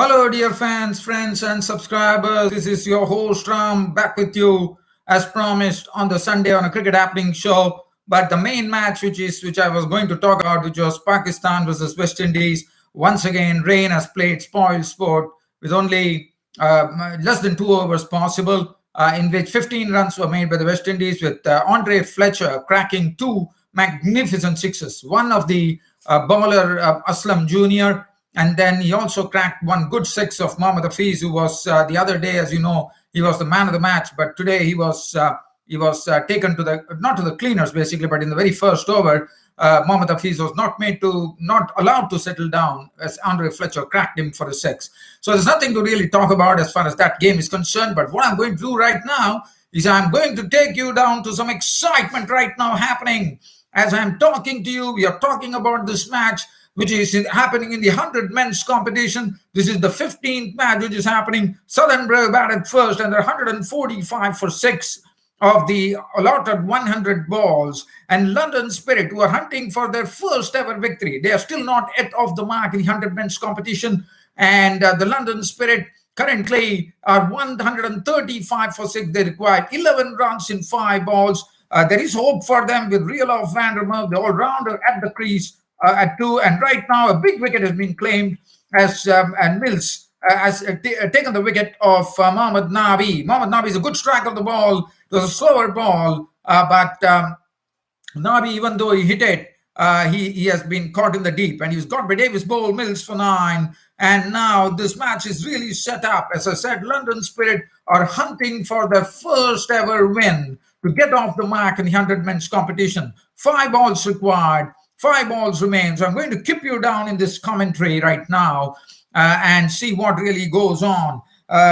Hello, dear fans, friends, and subscribers. This is your host Ram back with you as promised on the Sunday on a cricket happening show. But the main match, which I was going to talk about, which was Pakistan versus West Indies. Once again, rain has played spoil sport with only less than 2 overs possible, in which 15 runs were made by the West Indies, with Andre Fletcher cracking two magnificent sixes. One of the bowler Aslam Jr., and then he also cracked one good six of Mohammad Hafiz, who was the other day, as you know, he was the man of the match. But today he was taken to the not to the cleaners basically, but in the very first over, Mohammad Hafiz was not allowed to settle down as Andre Fletcher cracked him for a six. So there's nothing to really talk about as far as that game is concerned. But what I'm going to do right now is I'm going to take you down to some excitement right now happening. As I'm talking to you, we are talking about this match which is happening in the 100 men's competition. This is the 15th match which is happening. Southern Brave batted first, and they're 145 for 6 of the allotted 100 balls. And London Spirit, who are hunting for their first ever victory, they are still not yet off the mark in the 100 men's competition. And the London Spirit currently are 135 for 6. They require 11 runs in 5 balls. There is hope for them with Real van der Merwe, the all-rounder, at the crease at 2. And right now, a big wicket has been claimed as and Mills has taken the wicket of Mohammad Nabi. Mohammad Nabi is a good strike of the ball. It was a slower ball, but Nabi, even though he hit it, he has been caught in the deep, and he was got by Davis Bowl Mills for 9. And now this match is really set up. As I said, London Spirit are hunting for their first ever win to get off the mark in the 100 men's competition. 5 balls required. 5 balls remain. So I'm going to keep you down in this commentary right now and see what really goes on.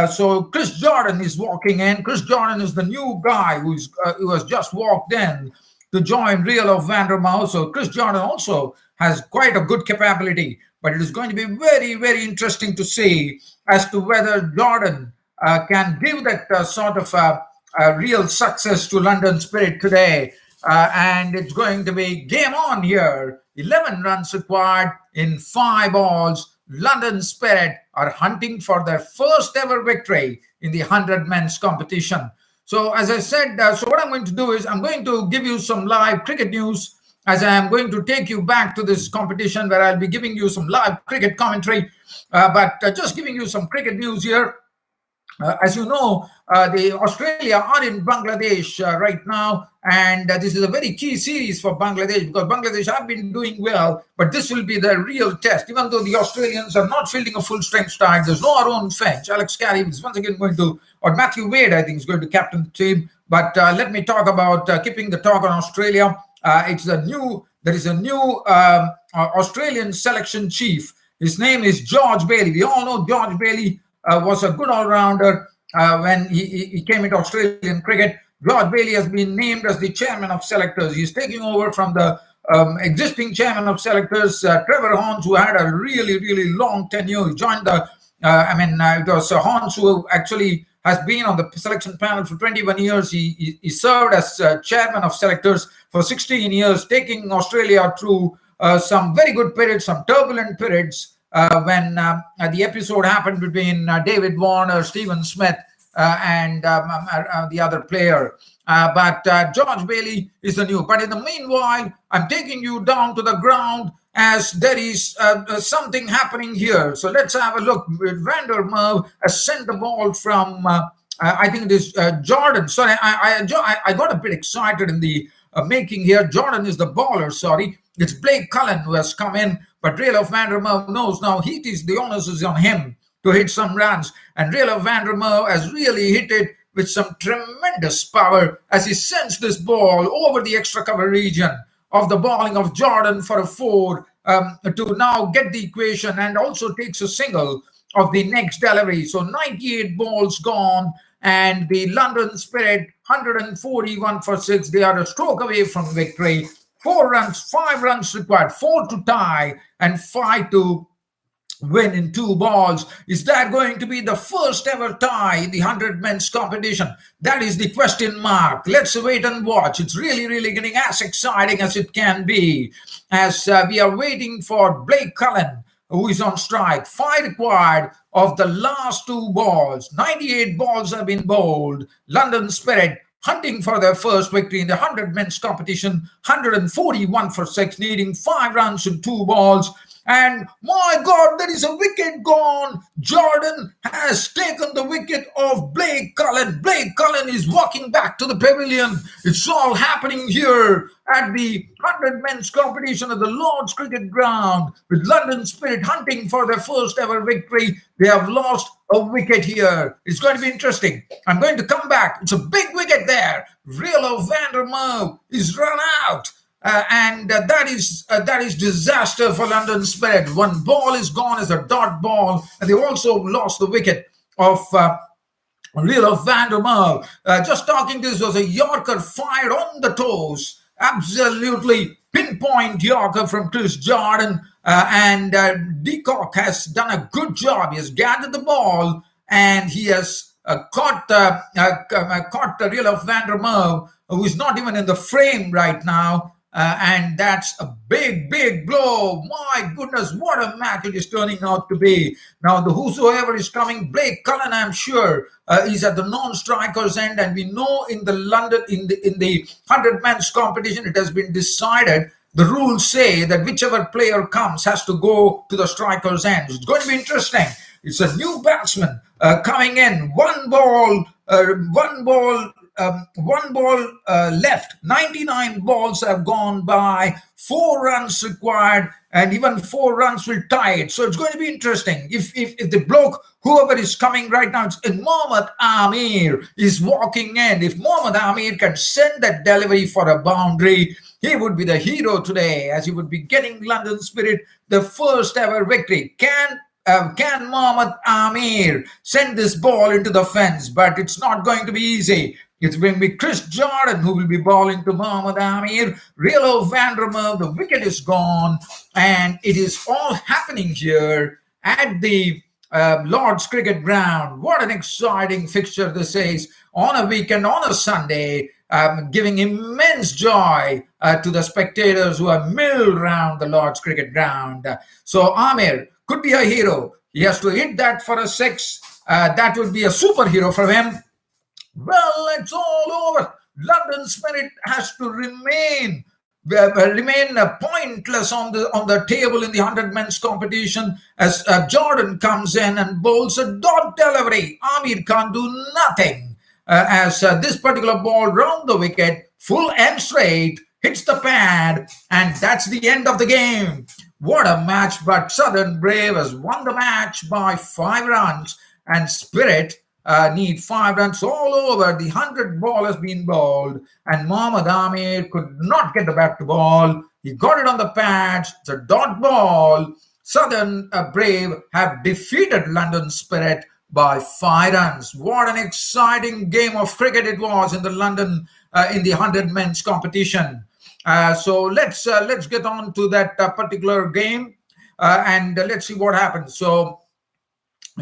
So Chris Jordan is walking in. Chris Jordan is the new guy who has just walked in to join Real van der Merwe. So Chris Jordan also has quite a good capability. But it is going to be very, very interesting to see as to whether Jordan can give that sort of real success to London Spirit today. And it's going to be game on here. 11 runs required in 5 balls. London Spirit are hunting for their first ever victory in the 100 men's competition. So as I said, so what I'm going to do is I'm going to give you some live cricket news, as I am going to take you back to this competition where I'll be giving you some live cricket commentary, but just giving you some cricket news here. As you know, the Australia are in Bangladesh right now, and this is a very key series for Bangladesh, because Bangladesh have been doing well, but this will be their real test. Even though the Australians are not fielding a full strength side, there's no Aaron Finch. Alex Carey is once again going to, or Matthew Wade, I think, is going to captain the team. But let me talk about keeping the talk on Australia. There is a new Australian selection chief. His name is George Bailey. We all know George Bailey was a good all-rounder when he came into Australian cricket. George Bailey has been named as the chairman of selectors. He's taking over from the existing chairman of selectors, Trevor Horns, who had a really, really long tenure. He joined it was Horns who actually has been on the selection panel for 21 years. He served as chairman of selectors for 16 years, taking Australia through some very good periods, some turbulent periods, when the episode happened between David Warner, Stephen Smith, and the other player. But George Bailey is the new. But in the meanwhile, I'm taking you down to the ground, as there is something happening here. So let's have a look. Van der Merwe has sent the ball from, I think it is Jordan. Sorry, I got a bit excited in the making here. Jordan is the bowler, sorry. It's Blake Cullen who has come in, but Real van der Merwe knows now the onus is on him to hit some runs. And Real van der Merwe has really hit it with some tremendous power as he sends this ball over the extra cover region of the bowling of Jordan for a 4 to now get the equation, and also takes a single of the next delivery. So 98 balls gone, and the London Spirit 141 for 6. They are a stroke away from victory. 4 runs, 5 runs required, 4 to tie and 5 to win in 2 balls. Is that going to be the first ever tie in the 100 men's competition? That is the question mark. Let's wait and watch. It's really, really getting as exciting as it can be, as we are waiting for Blake Cullen, who is on strike. 5 required of the last 2 balls. 98 balls have been bowled. London Spirit hunting for their first victory in the 100 men's competition. 141 for 6, needing 5 runs in 2 balls. And my God, there is a wicket gone. Jordan has taken the wicket of Blake Cullen. Blake Cullen is walking back to the pavilion. It's all happening here at the 100 men's competition at the Lord's Cricket Ground, with London Spirit hunting for their first ever victory. They have lost a wicket here. It's going to be interesting. I'm going to come back. It's a big wicket there. Real van der Merwe is run out. And that is disaster for London Spirit. 1 ball is gone as a dot ball, and they also lost the wicket of Real van der Merwe. Just talking, this was a Yorker fired on the toes. Absolutely pinpoint Yorker from Chris Jordan, and Deacock has done a good job. He has gathered the ball and he has caught Real van der Merwe, who is not even in the frame right now. And that's a big blow. My goodness, what a match it is turning out to be. Now, whosoever is coming, Blake Cullen, I'm sure, is at the non-strikers end, and we know in the 100 men's competition, it has been decided. The rules say that whichever player comes has to go to the strikers end. It's going to be interesting. It's a new batsman coming in. One ball left. 99 balls have gone by. 4 runs required, and even 4 runs will tie it. So it's going to be interesting. If the bloke, whoever is coming right now, it's Mohammad Amir is walking in. If Mohammad Amir can send that delivery for a boundary, he would be the hero today, as he would be getting London Spirit the first ever victory. Can Mohammad Amir send this ball into the fence? But it's not going to be easy. It's going to be Chris Jordan who will be bowling to Mohammad Amir. Real van der Merwe, the wicket is gone, and it is all happening here at the Lord's Cricket Ground. What an exciting fixture this is on a weekend, on a Sunday, giving immense joy to the spectators who are milled around the Lord's Cricket Ground. So Amir could be a hero. He has to hit that for a 6. That would be a superhero for him. Well, it's all over. London Spirit has to remain pointless on the table in the 100 men's competition as Jordan comes in and bowls a dot delivery. Amir can't do nothing as this particular ball round the wicket, full and straight, hits the pad, and that's the end of the game. What a match, but Southern Brave has won the match by 5 runs, and Spirit need 5 runs all over. The 100 ball has been bowled, and Mohammad Amir could not get the bat to ball. He got it on the pads. It's a dot ball. Southern Brave have defeated London Spirit by 5 runs. What an exciting game of cricket it was in the in the 100 men's competition. So let's get on to that particular game and let's see what happens. So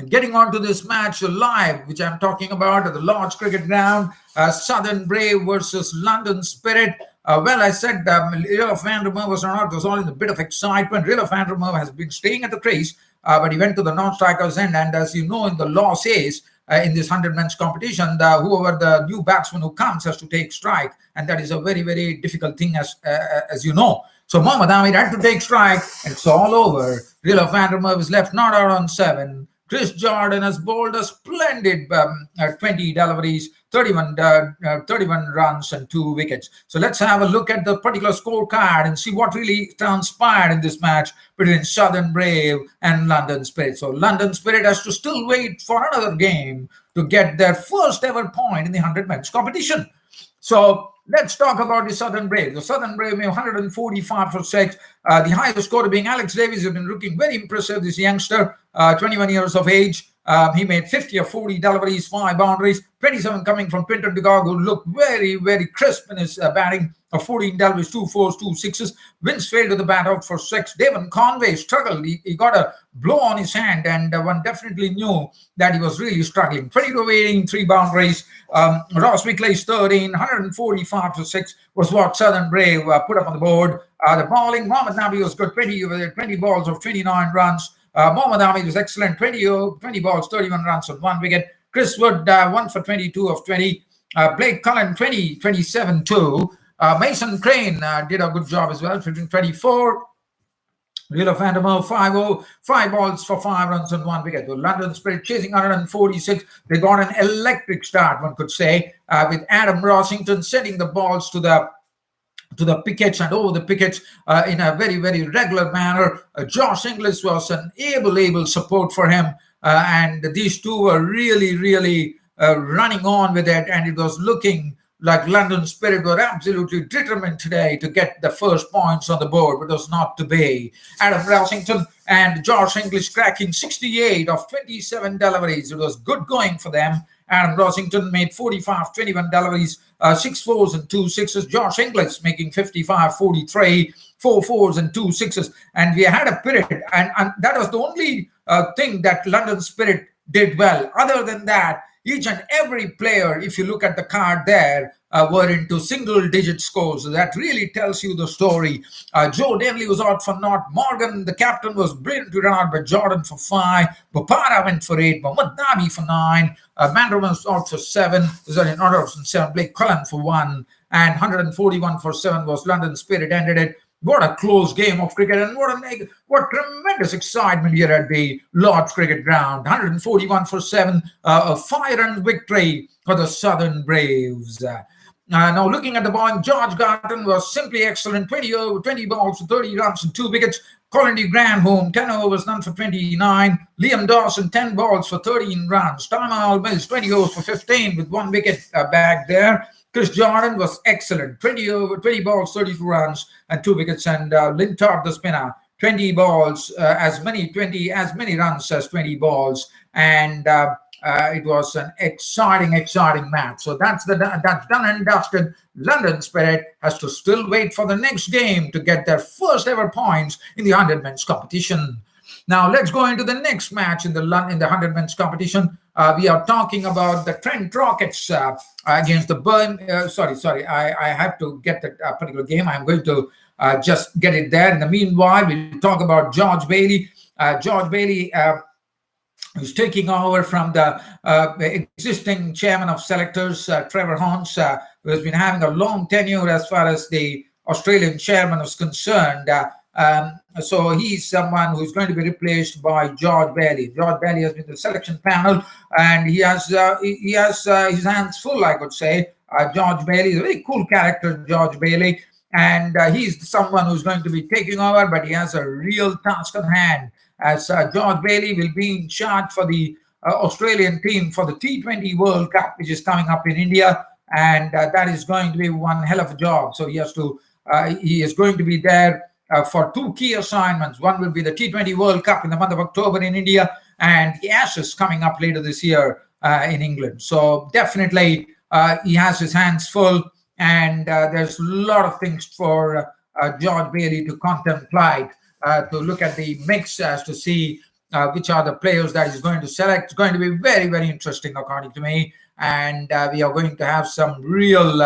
getting on to this match live, which I'm talking about at the Lord's Cricket Ground, Southern Brave versus London Spirit. Well, I said Real van der Merwe was not. It was all in a bit of excitement. Real van der Merwe has been staying at the crease, but he went to the non-strikers end. And as you know, in the law says, in this 100 men's competition, whoever the new batsman who comes has to take strike, and that is a very, very difficult thing, as you know. So Mohammad Amir had to take strike, and it's all over. Real van der Merwe is left not out on 7. Chris Jordan has bowled a splendid 20 deliveries, 31 runs and 2 wickets. So let's have a look at the particular scorecard and see what really transpired in this match between Southern Brave and London Spirit. So London Spirit has to still wait for another game to get their first ever point in the 100 men's competition. So let's talk about the Southern Brave. The Southern Brave made 145 for 6. The highest scorer being Alex Davies, has been looking very impressive, this youngster, 21 years of age. He made 50 of 40 deliveries, 5 boundaries, 27 coming from Quinton de Kock, who looked very, very crisp in his batting. 14 deliveries, 2 4s, 2 6s. Vince failed to the bat out for 6. Devon Conway struggled. He got a blow on his hand, and one definitely knew that he was really struggling. 22 waiting, 3 boundaries. Ross Wickley's 13, 145 for 6 was what Southern Brave put up on the board. The bowling, Mohammad Nabi was good, 20 balls of 29 runs. Mohammad Hamid was excellent, 20 balls, 31 runs on 1 wicket. Chris Wood 1 for 22 of 20. Blake Cullen 20, 27 2. Mason Crane did a good job as well, 24. Wheel of Vandermeer 5 balls for 5 runs on 1 wicket. The London Spirit chasing 146. They got an electric start, one could say, with Adam Rossington sending the balls to the pickets and over the pickets in a very, very regular manner. Josh Inglis was an able support for him. And these two were really running on with it. And it was looking like London Spirit were absolutely determined today to get the first points on the board, but it was not to be. Adam Rossington and Josh Inglis cracking 68 of 27 deliveries. It was good going for them. Adam Rossington made 45, 21 deliveries, 6 fours and 2 sixes. Josh Inglis making 55, 43, 4 fours and 2 sixes. And we had a period, and that was the only thing that London Spirit did well. Other than that, each and every player, if you look at the card there, were into single-digit scores. So that really tells you the story. Joe Denley was out for naught. Morgan, the captain, was brilliantly run out by Jordan for 5. Bopara went for 8. Mohammad Nabi for 9. Mandarin was out for 7. Sorry, not out for 7. Blake Cullen for 1. And 141 for 7 was London Spirit. Ended it. What a close game of cricket, and what tremendous excitement here at the Lord's Cricket Ground. 141 for 7, a 5-run victory for the Southern Braves. Now looking at the bowling, George Garton was simply excellent. 20 balls for 30 runs and 2 wickets. Colin de Granholm, 10 overs, none for 29. Liam Dawson, 10 balls for 13 runs. Tama Mills, 20 overs for 15 with 1 wicket back there. Chris Jordan was excellent, 20 balls, 32 runs and 2 wickets. And Lintott, the spinner, 20 balls, as many runs as 20 balls. And it was an exciting match. So that's done and dusted. London Spirit has to still wait for the next game to get their first ever points in the 100 men's competition. Now let's go into the next match in the 100 men's competition. We are talking about the Trent Rockets against the Birmingham. I have to get that particular game. I'm going to just get it there. In the meanwhile, we'll talk about George Bailey. George Bailey is taking over from the existing chairman of selectors, Trevor Horns, who has been having a long tenure as far as the Australian chairman is concerned. So he's someone who's going to be replaced by George Bailey. George Bailey has been the selection panel, and he has his hands full, I could say. George Bailey is a very cool character, George Bailey, and he's someone who's going to be taking over, but he has a real task at hand, as George Bailey will be in charge for the Australian team for the T20 World Cup, which is coming up in India, and that is going to be one hell of a job. So he is going to be there for 2 key assignments. One will be the T20 World Cup in the month of October in India, and the Ashes coming up later this year in England. So definitely he has his hands full, and there's a lot of things for George Bailey to contemplate, to look at the mix as to see which are the players that he's going to select. It's going to be very, very interesting, according to me, and we are going to have some real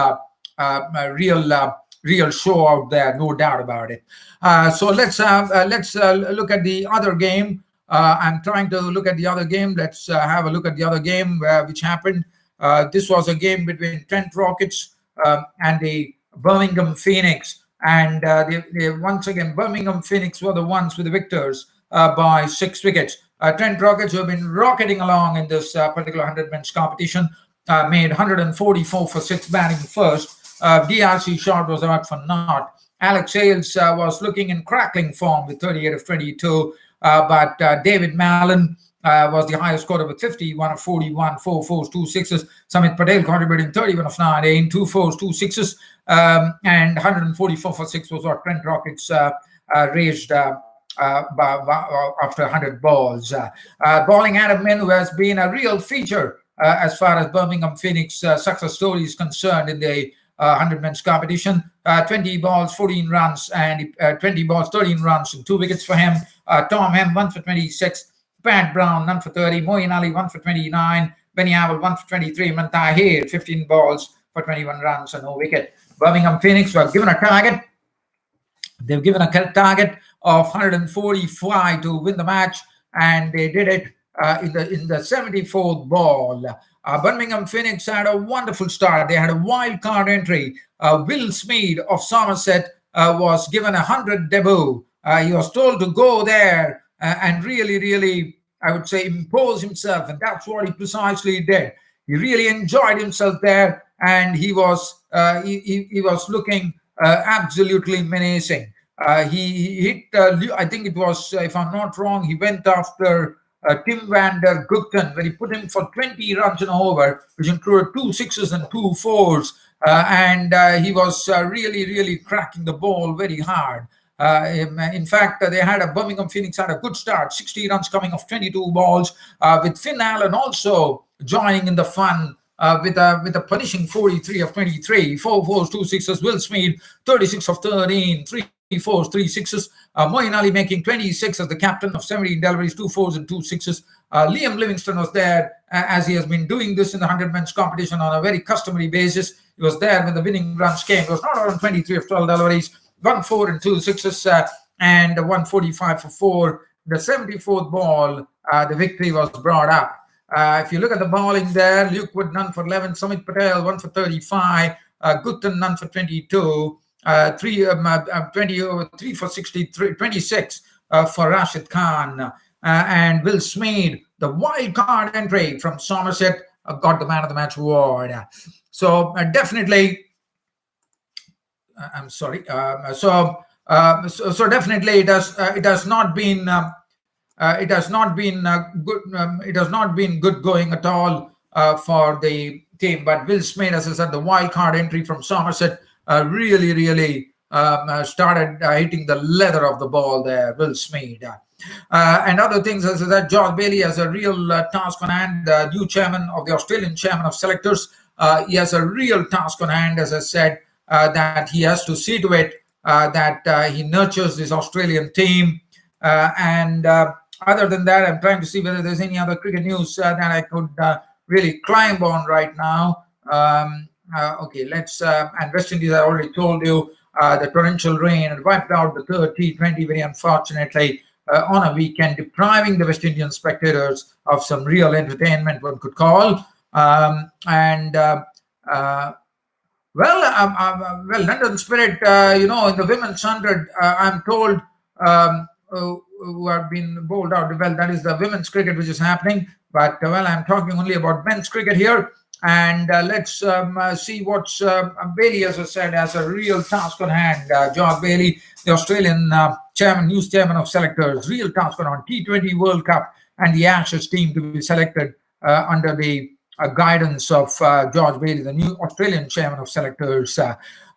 show out there, no doubt about it. So let's look at the other game. I'm trying to look at the other game. Let's have a look at the other game which happened. This was a game between Trent Rockets and the Birmingham Pheonix. And they once again, Birmingham Pheonix were the ones with the victors by 6 wickets. Trent Rockets, who have been rocketing along in this particular 100 men's competition, made 144 for 6 batting first. DRC Short was out for naught. Alex Hales was looking in crackling form with 38 of 22, but David Mallon was the highest scorer with 51 of 41, 4 fours, 2 sixes. Samit Patel contributing 31 of 19, 2 fours, 2 sixes, and 144 for 6 was what Trent Rockets raised after 100 balls. Bowling Adam Min, who has been a real feature as far as Birmingham Pheonix success story is concerned in the 100 men's competition. 20 balls, 14 runs, and 20 balls, 13 runs, and 2 wickets for him. Tom Hem, 1 for 26. Pat Brown, 1 for 30. Moeen Ali, 1 for 29. Benny Awal, 1 for 23. Imran Tahir, 15 balls for 21 runs and no wicket. Birmingham Pheonix were given a target. They've given a target of 145 to win the match. and they did it in the 74th ball. Birmingham Pheonix had a wonderful start. They had a wild card entry. Will Smead of Somerset was given 100 debut. He was told to go there and really, I would say, impose himself, and that's what he precisely did. He really enjoyed himself there, and he was looking absolutely menacing. He hit, I think it was, if I'm not wrong, he went after Tim van der Gugten, when he put him for 20 runs in an over, which included 2 sixes and 2 fours. And he was really cracking the ball very hard. In fact, they had Birmingham Pheonix had a good start, 60 runs coming off 22 balls, with Finn Allen also joining in the fun with a punishing 43 of 23, 4 fours, 2 sixes. Will Smead 36 of 13, 3 fours, 3 sixes. Moeen Ali making 26 as the captain of 17 deliveries, 2 fours and 2 sixes. Liam Livingston was there, as he has been doing this in the 100 men's competition on a very customary basis. He was there when the winning runs came. He was not on 23 of 12 deliveries, 1 4 and 2 sixes, and 145 for 4. The 74th ball, the victory was brought up. If you look at the bowling there, Luke Wood none for 11, Sumit Patel 1 for 35, Gupton none for 22, 3 for 63, 26 for Rashid Khan, and Will Smead, the wild card entry from Somerset, got the man of the match award. So definitely, I'm sorry. So definitely, it has not been. It has not been good. It has not been good going at all for the team. But Will Smead, as I said, the wild card entry from Somerset, really started hitting the leather of the ball there. Will Smead. And other things, as I said, George Bailey has a real task on hand. The new chairman of the Australian chairman of selectors, he has a real task on hand, as I said, that he has to see to it that he nurtures this Australian team. And other than that, I'm trying to see whether there's any other cricket news that I could really climb on right now. Okay, let's. And West Indies, I already told you, the torrential rain had wiped out the third T20 very unfortunately on a weekend, depriving the West Indian spectators of some real entertainment, one could call. Well, London Spirit, in the women's 100, I'm told, who have been bowled out. Well, that is the women's cricket which is happening. But, I'm talking only about men's cricket here. And let's see what's Bailey, as I said, has a real task on hand. George Bailey, the Australian news chairman of selectors, real task on hand. T20 World Cup and the Ashes team to be selected under the guidance of George Bailey, the new Australian chairman of selectors.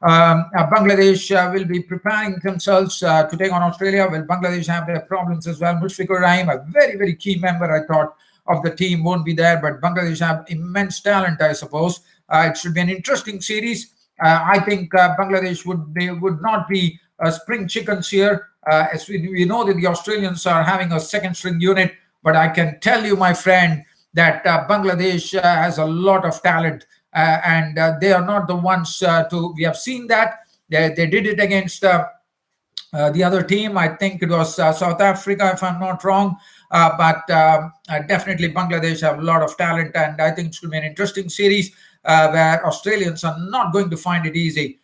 Bangladesh will be preparing themselves to take on Australia. Well, Bangladesh have their problems as well. Mushfiqur Rahim, a very key member, I thought, of the team, won't be there, but Bangladesh have immense talent, I suppose. It should be an interesting series. I think Bangladesh would not be spring chickens here. As we know that the Australians are having a second string unit, but I can tell you, my friend, that Bangladesh has a lot of talent, and they are not the ones we have seen that. They did it against the other team. I think it was South Africa, if I'm not wrong. But definitely Bangladesh have a lot of talent, and I think it's going to be an interesting series where Australians are not going to find it easy.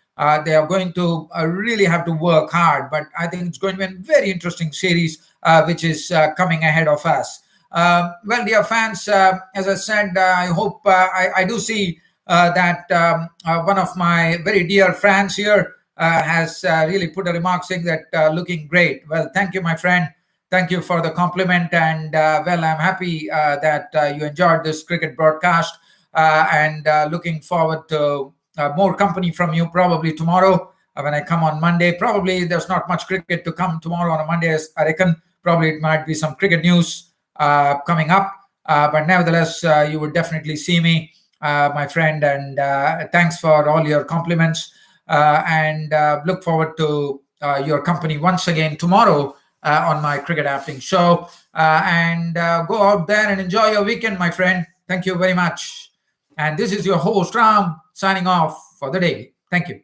They are going to really have to work hard, but I think it's going to be a very interesting series which is coming ahead of us. Well, dear fans, as I said, I hope I do see that one of my very dear friends here has really put a remark saying that looking great. Well, thank you, my friend. Thank you for the compliment, and I'm happy that you enjoyed this cricket broadcast, and looking forward to more company from you probably tomorrow when I come on Monday. Probably there's not much cricket to come tomorrow on a Monday, I reckon. Probably it might be some cricket news coming up, but nevertheless, you would definitely see me, my friend, and thanks for all your compliments, and look forward to your company once again tomorrow on my cricket happening show, and go out there and enjoy your weekend, my friend. Thank you very much. And this is your host, Ram, signing off for the day. Thank you.